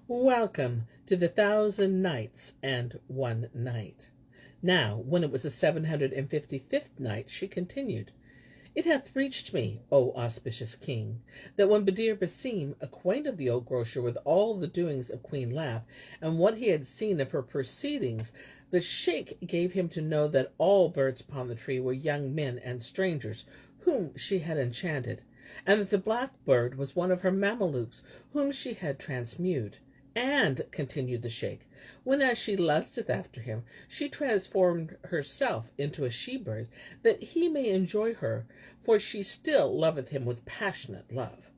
Welcome to the 1000 Nights and 1 Night. Now, when it was the 755th night, she continued, It hath reached me, O auspicious king, that when Badr Basim acquainted the old grocer with all the doings of Queen Lab, and what he had seen of her proceedings, the sheikh gave him to know that all birds upon the tree were young men and strangers, whom she had enchanted, and that the blackbird was one of her Mamelukes, whom she had transmewed. And, continued the sheikh, whenas she lusteth after him, she transformed herself into a she-bird, that he may enjoy her, for she still loveth him with passionate love.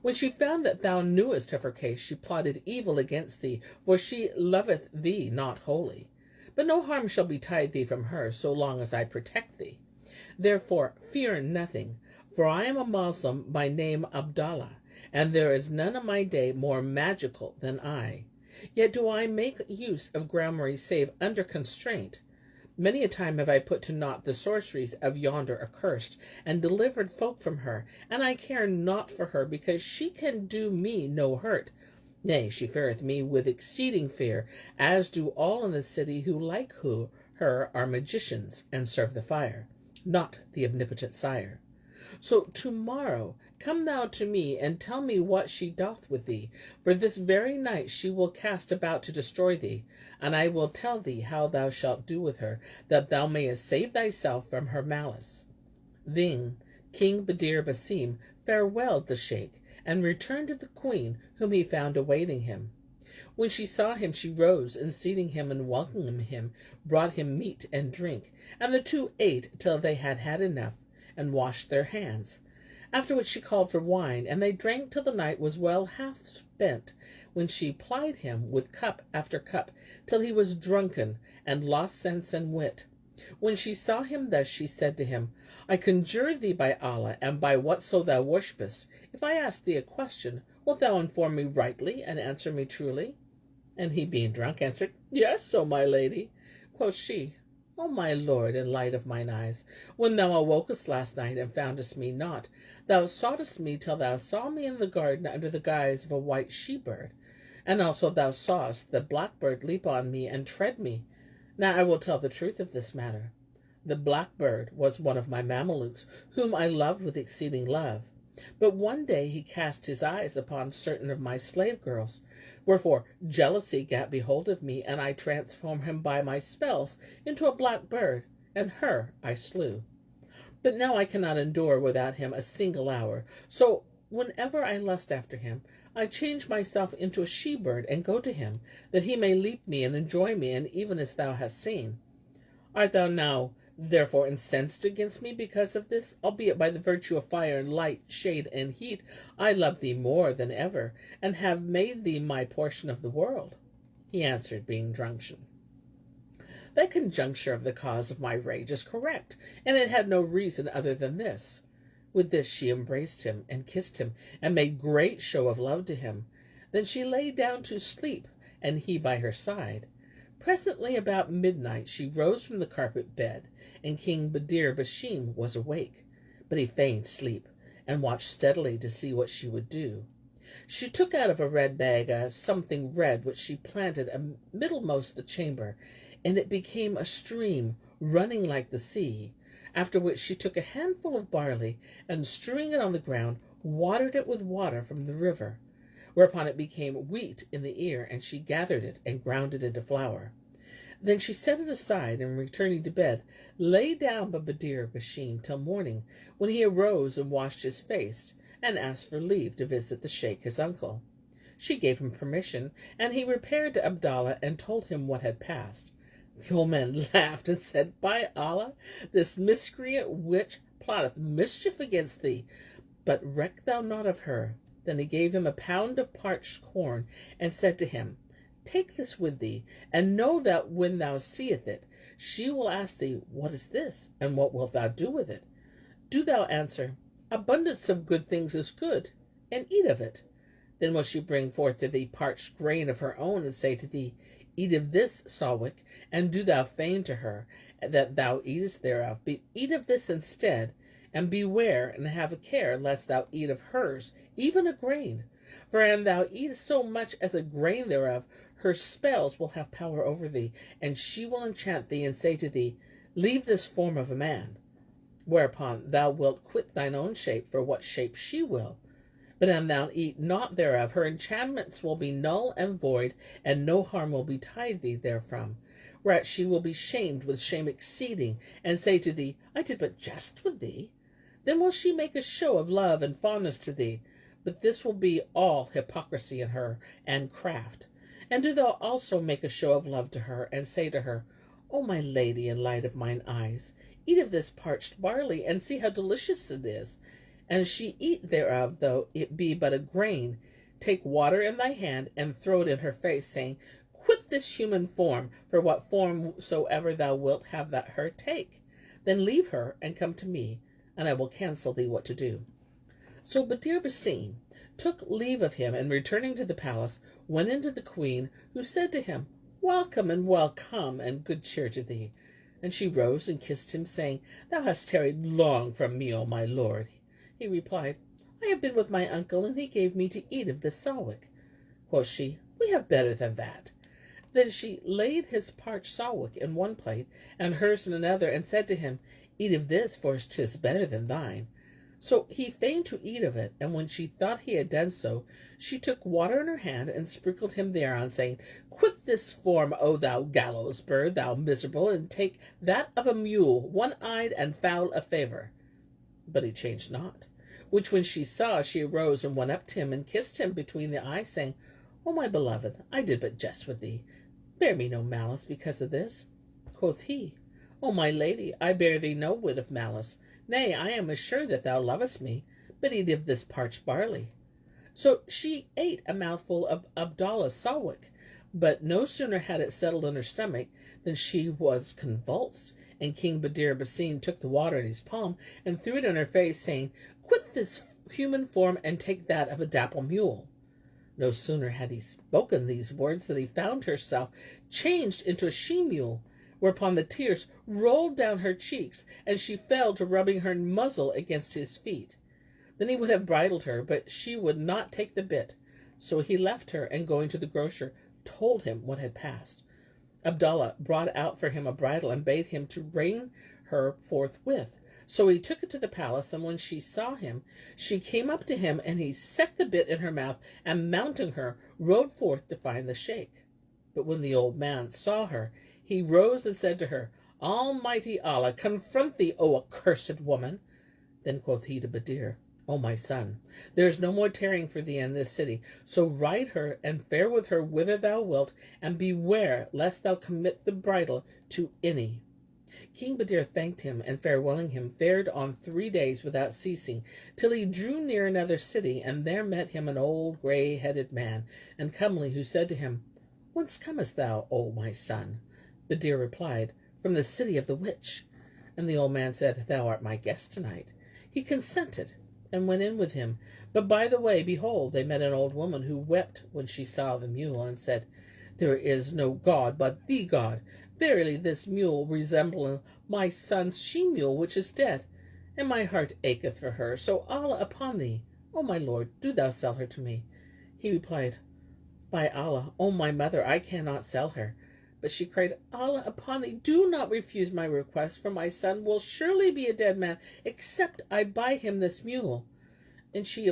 When she found that thou knewest of her case, she plotted evil against thee, for she loveth thee not wholly. But no harm shall betide thee from her, so long as I protect thee. Therefore fear nothing, for I am a Moslem by name Abdallah, and there is none of my day more magical than I. Yet do I make use of gramarye save under constraint. Many a time have I put to naught the sorceries of yonder accursed, and delivered folk from her, and I care not for her, because she can do me no hurt. Nay, she feareth me with exceeding fear, as do all in the city who like her are magicians, and serve the fire, not the omnipotent sire. So tomorrow come thou to me, and tell me what she doth with thee, for this very night she will cast about to destroy thee, and I will tell thee how thou shalt do with her, that thou mayest save thyself from her malice. Then King Badr Basim farewelled the sheikh, and returned to the queen, whom he found awaiting him. When she saw him, she rose, and seating him and welcoming him, brought him meat and drink, and the two ate till they had had enough, and washed their hands. After which she called for wine, and they drank till the night was well half spent, when she plied him with cup after cup, till he was drunken, and lost sense and wit. When she saw him thus, she said to him, I conjure thee by Allah, and by whatso thou worshipest, if I ask thee a question, wilt thou inform me rightly, and answer me truly? And he, being drunk, answered, Yes, O my lady. Quoth she, O my lord and light of mine eyes, when thou awokest last night and foundest me not, thou soughtest me till thou saw me in the garden under the guise of a white she-bird, and also thou sawest the blackbird leap on me and tread me. Now I will tell the truth of this matter. The blackbird was one of my Mamelukes, whom I loved with exceeding love. But one day he cast his eyes upon certain of my slave girls, wherefore jealousy gat behold of me, and I transformed him by my spells into a black bird, and her I slew. But now I cannot endure without him a single hour, so whenever I lust after him, I change myself into a she-bird and go to him, that he may leap me and enjoy me, and even as thou hast seen. Art thou now therefore incensed against me because of this? Albeit by the virtue of fire and light, shade and heat, I love thee more than ever, and have made thee my portion of the world. He answered, being drunken, Thy conjecture of the cause of my rage is correct, and it had no reason other than this. With this she embraced him, and kissed him, and made great show of love to him. Then she lay down to sleep, and he by her side. Presently about midnight she rose from the carpet bed, and King Badr Basim was awake, but he feigned sleep, and watched steadily to see what she would do. She took out of a red bag something red, which she planted middlemost the chamber, and it became a stream running like the sea. After which she took a handful of barley, and strewing it on the ground, watered it with water from the river, whereupon it became wheat in the ear, and she gathered it and ground it into flour. Then she set it aside, and returning to bed, lay down by Badr Basim till morning, when he arose and washed his face, and asked for leave to visit the sheikh his uncle. She gave him permission, and he repaired to Abdallah and told him what had passed. The old man laughed and said, By Allah, this miscreant witch plotteth mischief against thee, but reck thou not of her. Then he gave him a pound of parched corn, and said to him, Take this with thee, and know that when thou seest it, she will ask thee, What is this, and what wilt thou do with it? Do thou answer, Abundance of good things is good, and eat of it. Then will she bring forth to thee parched grain of her own, and say to thee, Eat of this, Sawik, and do thou feign to her that thou eatest thereof. But eat of this instead, and beware and have a care lest thou eat of hers, even a grain. For an thou eat so much as a grain thereof, her spells will have power over thee, and she will enchant thee, and say to thee, Leave this form of a man. Whereupon thou wilt quit thine own shape for what shape she will. But an thou eat not thereof, her enchantments will be null and void, and no harm will betide thee therefrom. Whereat she will be shamed with shame exceeding, and say to thee, I did but jest with thee. Then will she make a show of love and fondness to thee, but this will be all hypocrisy in her, and craft. And do thou also make a show of love to her, and say to her, O my lady and light of mine eyes, eat of this parched barley, and see how delicious it is. And she eat thereof, though it be but a grain. Take water in thy hand, and throw it in her face, saying, Quit this human form, for what form soever thou wilt have that her take. Then leave her, and come to me, and I will counsel thee what to do. So Badr Basim took leave of him, and returning to the palace, went into the queen, who said to him, Welcome and welcome, and good cheer to thee. And she rose and kissed him, saying, Thou hast tarried long from me, O my lord. He replied, I have been with my uncle, and he gave me to eat of this sawik. Quoth she, We have better than that. Then she laid his parched sawik in one plate, and hers in another, and said to him, Eat of this, for 'tis better than thine. So he feigned to eat of it, and when she thought he had done so, she took water in her hand, and sprinkled him thereon, saying, Quit this form, O thou gallows bird, thou miserable, and take that of a mule, one-eyed and foul of favour. But he changed not. Which when she saw, she arose and went up to him, and kissed him between the eyes, saying, O my beloved, I did but jest with thee. Bear me no malice because of this. Quoth he, O my lady, I bear thee no whit of malice. Nay, I am assured that thou lovest me, but eat of this parched barley. So she ate a mouthful of Abdallah's sawik, but no sooner had it settled in her stomach than she was convulsed, and King Badr Basim took the water in his palm and threw it in her face, saying, Quit this human form, and take that of a dapple mule. No sooner had he spoken these words than he found herself changed into a she-mule, whereupon the tears rolled down her cheeks, and she fell to rubbing her muzzle against his feet. Then he would have bridled her, but she would not take the bit. So he left her, and going to the grocer, told him what had passed. Abdallah brought out for him a bridle, and bade him to rein her forthwith. So he took it to the palace, and when she saw him, she came up to him, and he set the bit in her mouth, and mounting her, rode forth to find the sheikh. But when the old man saw her, he rose and said to her, Almighty Allah confront thee, O accursed woman. Then quoth he to Badr, O my son, there is no more tarrying for thee in this city, so ride her, and fare with her whither thou wilt, and beware lest thou commit the bridle to any. King Badr thanked him, and farewelling him, fared on 3 days without ceasing, till he drew near another city, and there met him an old grey-headed man, and comely, who said to him, Whence comest thou, O my son? Badr replied, From the city of the witch. And the old man said, Thou art my guest tonight. He consented, and went in with him. But by the way, behold, they met an old woman, who wept when she saw the mule, and said, There is no God but thee, God. Verily this mule resembleth my son's she-mule, which is dead, and my heart acheth for her. So Allah upon thee, O my lord, do thou sell her to me. He replied, By Allah, O my mother, I cannot sell her. But she cried, Allah upon thee, do not refuse my request, for my son will surely be a dead man, except I buy him this mule. And she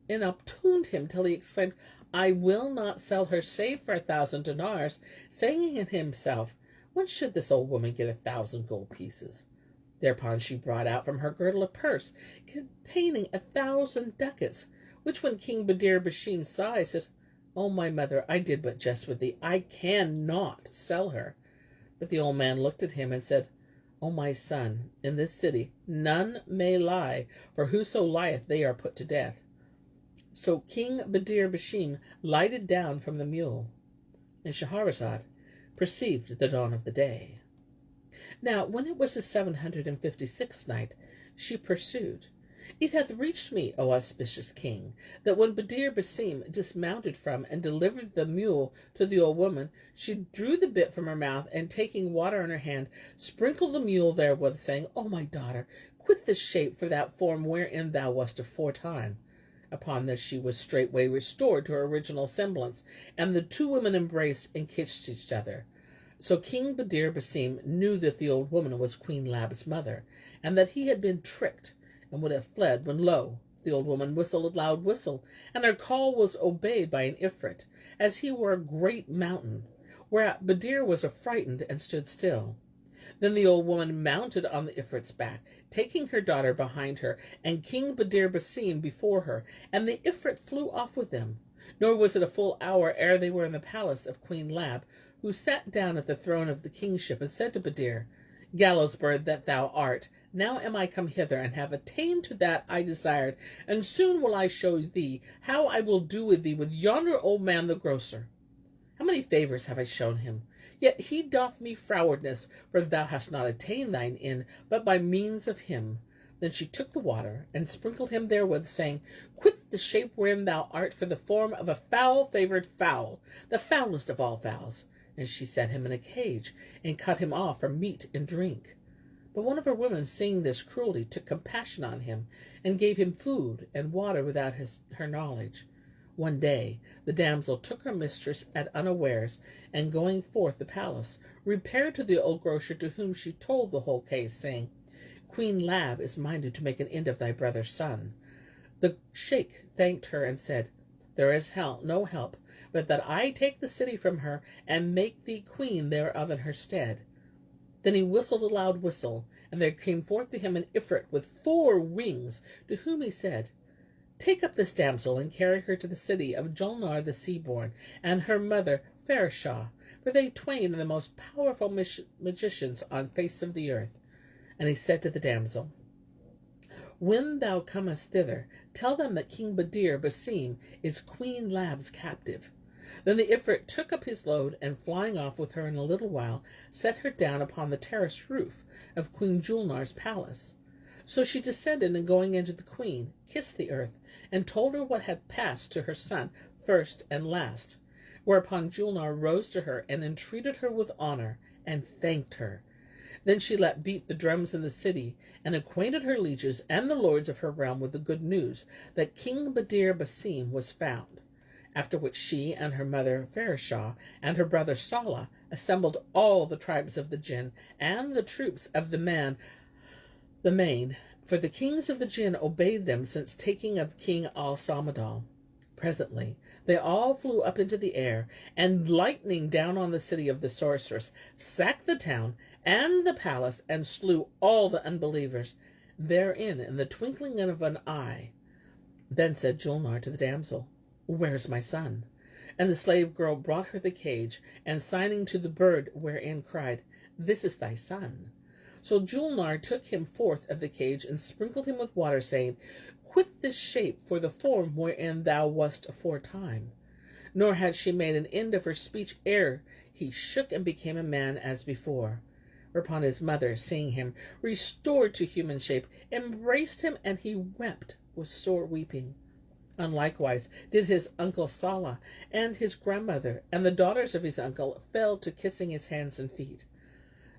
importuned him till he exclaimed, I will not sell her save for 1,000 dinars, saying in himself, Whence should this old woman get 1,000 gold pieces? Thereupon she brought out from her girdle a purse containing 1,000 ducats, which when King Badr Basim saw, he said, O my mother, I did but jest with thee. I cannot sell her. But the old man looked at him and said, O my son, in this city none may lie, for whoso lieth they are put to death. So King Badr Basim lighted down from the mule, and Shahrazad perceived the dawn of the day. Now when it was the 756th night, she pursued, It hath reached me, O auspicious king, that when Badr Basim dismounted from and delivered the mule to the old woman, she drew the bit from her mouth, and taking water in her hand, sprinkled the mule therewith, saying, O my daughter, quit this shape for that form wherein thou wast aforetime. Upon this she was straightway restored to her original semblance, and the two women embraced and kissed each other. So King Badr Basim knew that the old woman was Queen Lab's mother, and that he had been tricked, and would have fled, when lo, the old woman whistled a loud whistle, and her call was obeyed by an Ifrit, as he were a great mountain, whereat Badr was affrighted and stood still. Then the old woman mounted on the Ifrit's back, taking her daughter behind her, and King Badr Basim before her, and the Ifrit flew off with them. Nor was it a full hour ere they were in the palace of Queen Lab, who sat down at the throne of the kingship, and said to Badr, Gallows bird that thou art, now am I come hither, and have attained to that I desired, and soon will I show thee how I will do with thee with yonder old man the grocer. How many favours have I shown him? Yet he doth me frowardness, for thou hast not attained thine end, but by means of him. Then she took the water, and sprinkled him therewith, saying, Quit the shape wherein thou art for the form of a foul-favoured fowl, the foulest of all fowls. And she set him in a cage, and cut him off from meat and drink. But one of her women, seeing this cruelty, took compassion on him, and gave him food and water without her knowledge. One day the damsel took her mistress at unawares, and going forth the palace, repaired to the old grocer, to whom she told the whole case, saying, Queen Lab is minded to make an end of thy brother's son. The sheikh thanked her and said, There is no help, but that I take the city from her, and make thee queen thereof in her stead. Then he whistled a loud whistle, and there came forth to him an Ifrit with 4 wings, to whom he said, Take up this damsel, and carry her to the city of Julnar the Seaborn, and her mother Farashah, for they twain are the most powerful magicians on face of the earth. And he said to the damsel, When thou comest thither, tell them that King Badr Basim is Queen Lab's captive. Then the Ifrit took up his load, and flying off with her in a little while, set her down upon the terrace roof of Queen Julnar's palace. So she descended, and going into the queen, kissed the earth, and told her what had passed to her son first and last. Whereupon Julnar rose to her, and entreated her with honour, and thanked her. Then she let beat the drums in the city, and acquainted her lieges and the lords of her realm with the good news that King Badr Basim was found. After which she and her mother Farashah and her brother Salah assembled all the tribes of the jinn and the troops of the main, for the kings of the jinn obeyed them since taking of King Al-Samadal. Presently they all flew up into the air, and lightning down on the city of the sorceress, sacked the town and the palace, and slew all the unbelievers therein in the twinkling of an eye. Then said Julnar to the damsel, Where is my son? And the slave girl brought her the cage, and signing to the bird wherein, cried, This is thy son. So Julnar took him forth of the cage, and sprinkled him with water, saying, Quit this shape for the form wherein thou wast aforetime. Nor had she made an end of her speech ere he shook and became a man as before. Whereupon his mother, seeing him restored to human shape, embraced him, and he wept with sore weeping. And likewise did his uncle Salah, and his grandmother, and the daughters of his uncle fell to kissing his hands and feet.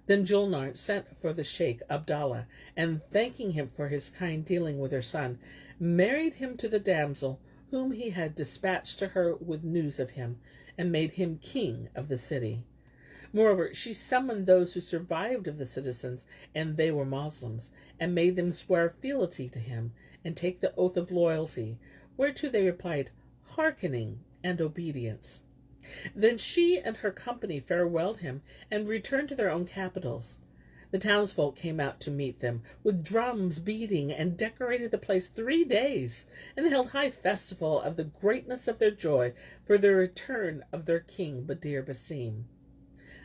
Then Julnar sent for the sheikh Abdallah, and thanking him for his kind dealing with her son, married him to the damsel, whom he had dispatched to her with news of him, and made him king of the city. Moreover, she summoned those who survived of the citizens, and they were Moslems, and made them swear fealty to him, and take the oath of loyalty, whereto they replied, Hearkening and obedience. Then she and her company farewelled him, and returned to their own capitals. The townsfolk came out to meet them, with drums beating, and decorated the place 3 days, and held high festival of the greatness of their joy for the return of their king Badr Basim.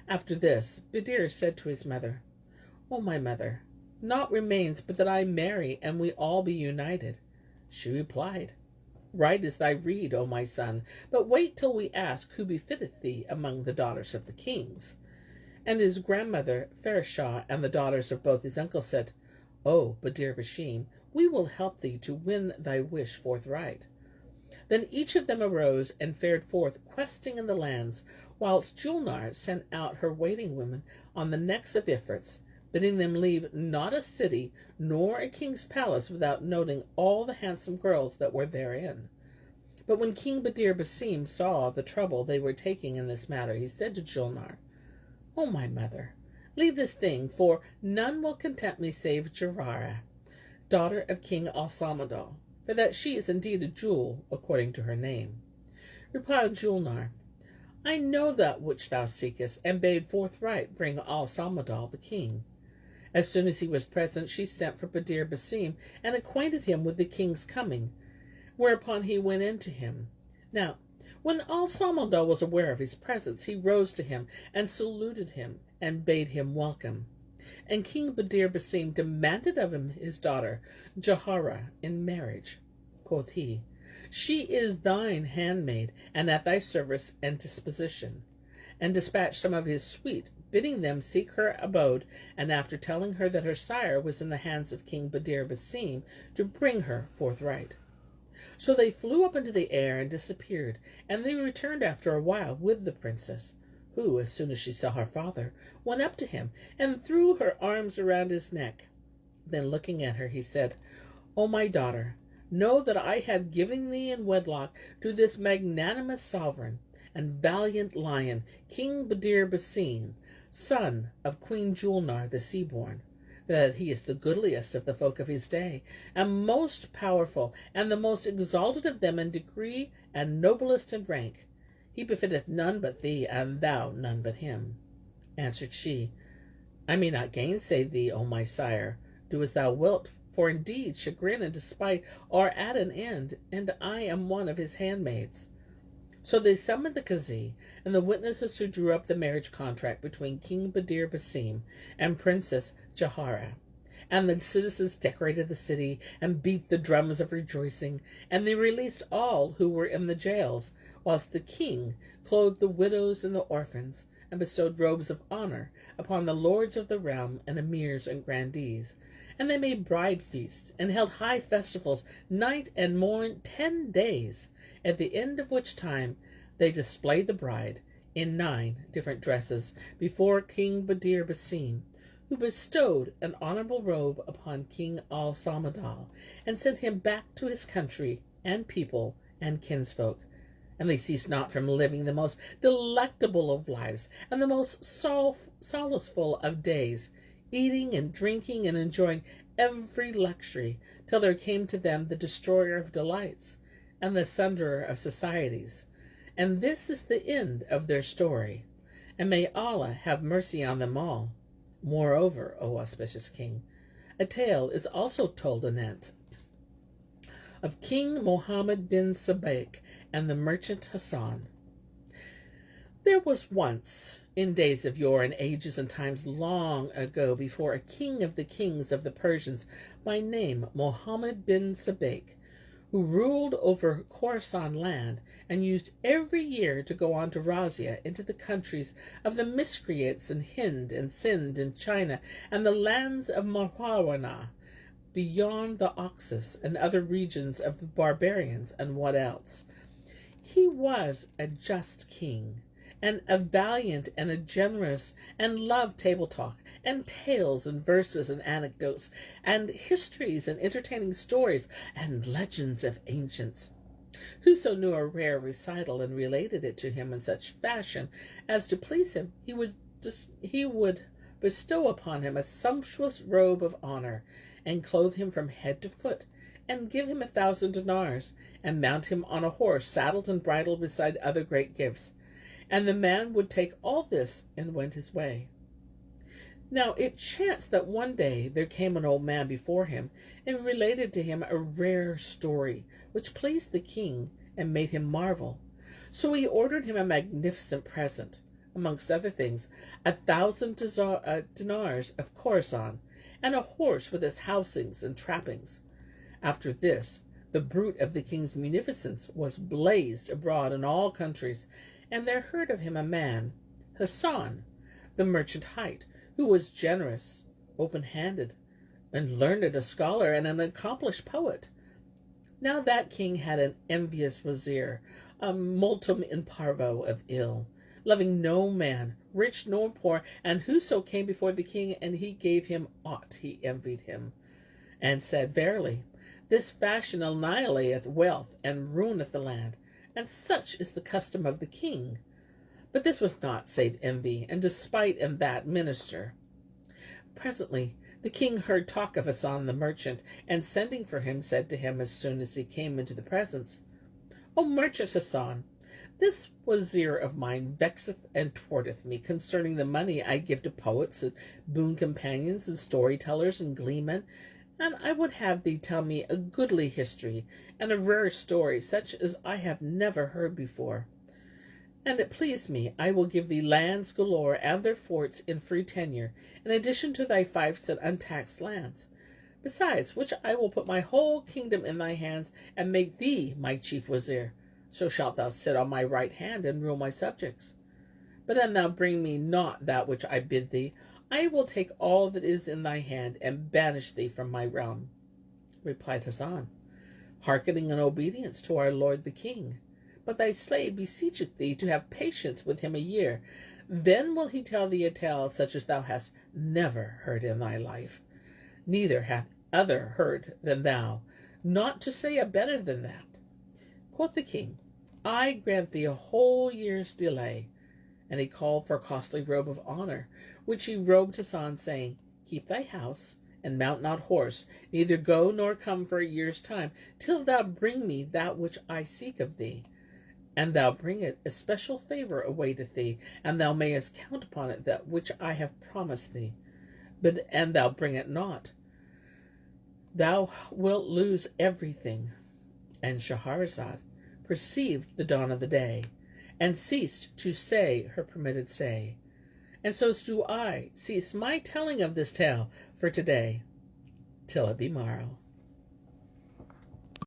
After this, Badr said to his mother, O my mother, naught remains but that I marry, and we all be united. She replied, Right is thy rede, O my son, but wait till we ask who befitteth thee among the daughters of the kings. And his grandmother Farashah and the daughters of both his uncles said, O Badr Basim, we will help thee to win thy wish forthright. Then each of them arose and fared forth questing in the lands, whilst Julnar sent out her waiting women on the necks of Ifrits, bidding them leave not a city nor a king's palace without noting all the handsome girls that were therein. But when King Badr Basim saw the trouble they were taking in this matter, he said to Julnar, "O my mother, leave this thing, for none will content me save Jarara, daughter of King Al-Samadal, for that she is indeed a jewel, according to her name." Replied Julnar, "I know that which thou seekest," and bade forthright bring Al-Samadal the king. As soon as he was present, she sent for Badr Basim and acquainted him with the king's coming, whereupon he went in to him. Now, when Al-Samadal was aware of his presence, he rose to him and saluted him and bade him welcome. And King Badr Basim demanded of him his daughter Jahara in marriage. Quoth he, "She is thine handmaid, and at thy service and disposition," and dispatched some of his suite, bidding them seek her abode, and after telling her that her sire was in the hands of King Badr Basim, to bring her forthright. So they flew up into the air and disappeared, and they returned after a while with the princess, who, as soon as she saw her father, went up to him and threw her arms around his neck. Then looking at her, he said, "O my daughter, know that I have given thee in wedlock to this magnanimous sovereign and valiant lion, King Badr Basim, son of Queen Julnar the Seaborn, that he is the goodliest of the folk of his day, and most powerful, and the most exalted of them in degree, and noblest in rank. He befitteth none but thee, and thou none but him." Answered she, "I may not gainsay thee, O my sire. Do as thou wilt, for indeed chagrin and despite are at an end, and I am one of his handmaids." So they summoned the Kazi and the witnesses who drew up the marriage contract between King Badr Basim and Princess Jahara. And the citizens decorated the city and beat the drums of rejoicing, and they released all who were in the jails, whilst the king clothed the widows and the orphans, and bestowed robes of honor upon the lords of the realm and emirs and grandees. And they made bride feasts and held high festivals night and morn 10 days, at the end of which time they displayed the bride in 9 different dresses before King Badr Basim, who bestowed an honorable robe upon King Al-Samadal, and sent him back to his country and people and kinsfolk. And they ceased not from living the most delectable of lives and the most solaceful of days, eating and drinking and enjoying every luxury, till there came to them the destroyer of delights and the sunderer of societies. And this is the end of their story, and may Allah have mercy on them all. Moreover, O auspicious king, a tale is also told anent of King Mohammed bin Sabaik and the merchant Hassan. There was once, in days of yore and ages and times long ago, before a king of the kings of the Persians by name Mohammed bin Sabaik, who ruled over Khorasan land and used every year to go on to razzia into the countries of the miscreants in Hind and Sind and China and the lands of Marwana, beyond the Oxus and other regions of the barbarians, and what else. He was a just king, and a valiant and a generous, and loved table talk, and tales and verses and anecdotes, and histories and entertaining stories, and legends of ancients. Whoso knew a rare recital and related it to him in such fashion as to please him, he would bestow upon him a sumptuous robe of honor, and clothe him from head to foot, and give him 1,000 dinars, and mount him on a horse saddled and bridled beside other great gifts. And the man would take all this and went his way. Now it chanced that one day there came an old man before him, and related to him a rare story, which pleased the king and made him marvel. So he ordered him a magnificent present, amongst other things, 1,000 dinars of Khorasan, and a horse with its housings and trappings. After this, the bruit of the king's munificence was blazed abroad in all countries, and there heard of him a man, Hassan, the merchant hight, who was generous, open-handed, and learned, a scholar, and an accomplished poet. Now that king had an envious wazir, a multum in parvo of ill, loving no man, rich nor poor, and whoso came before the king, and he gave him aught, he envied him, and said, Verily, this fashion annihilateth wealth, and ruineth the land, and such is the custom of the king. But this was not save envy, and despite in that minister. Presently the king heard talk of Hassan the merchant, and sending for him, said to him as soon as he came into the presence, O merchant Hassan, this wazir of mine vexeth and twarteth me concerning the money I give to poets and boon companions and storytellers and gleemen, and I would have thee tell me a goodly history and a rare story, such as I have never heard before. And it please me, I will give thee lands galore and their forts in free tenure, in addition to thy fiefs and untaxed lands. Besides which I will put my whole kingdom in thy hands, and make thee my chief wazir. So shalt thou sit on my right hand and rule my subjects. But an thou bring me not that which I bid thee, I will take all that is in thy hand, and banish thee from my realm. Replied Hassan, Hearkening and obedience to our lord the king. But thy slave beseecheth thee to have patience with him a year. Then will he tell thee a tale such as thou hast never heard in thy life. Neither hath other heard than thou, not to say a better than that. Quoth the king, I grant thee a whole year's delay. And he called for a costly robe of honor, which he robed Hassan, saying, Keep thy house, and mount not horse, neither go nor come for a year's time, till thou bring me that which I seek of thee. And thou bring it, especial favor awaiteth thee, and thou mayest count upon it that which I have promised thee. But an thou bring it not, thou wilt lose everything. And Shahrazad perceived the dawn of the day, and ceased to say her permitted say. And so do I cease my telling of this tale for today, till it be morrow.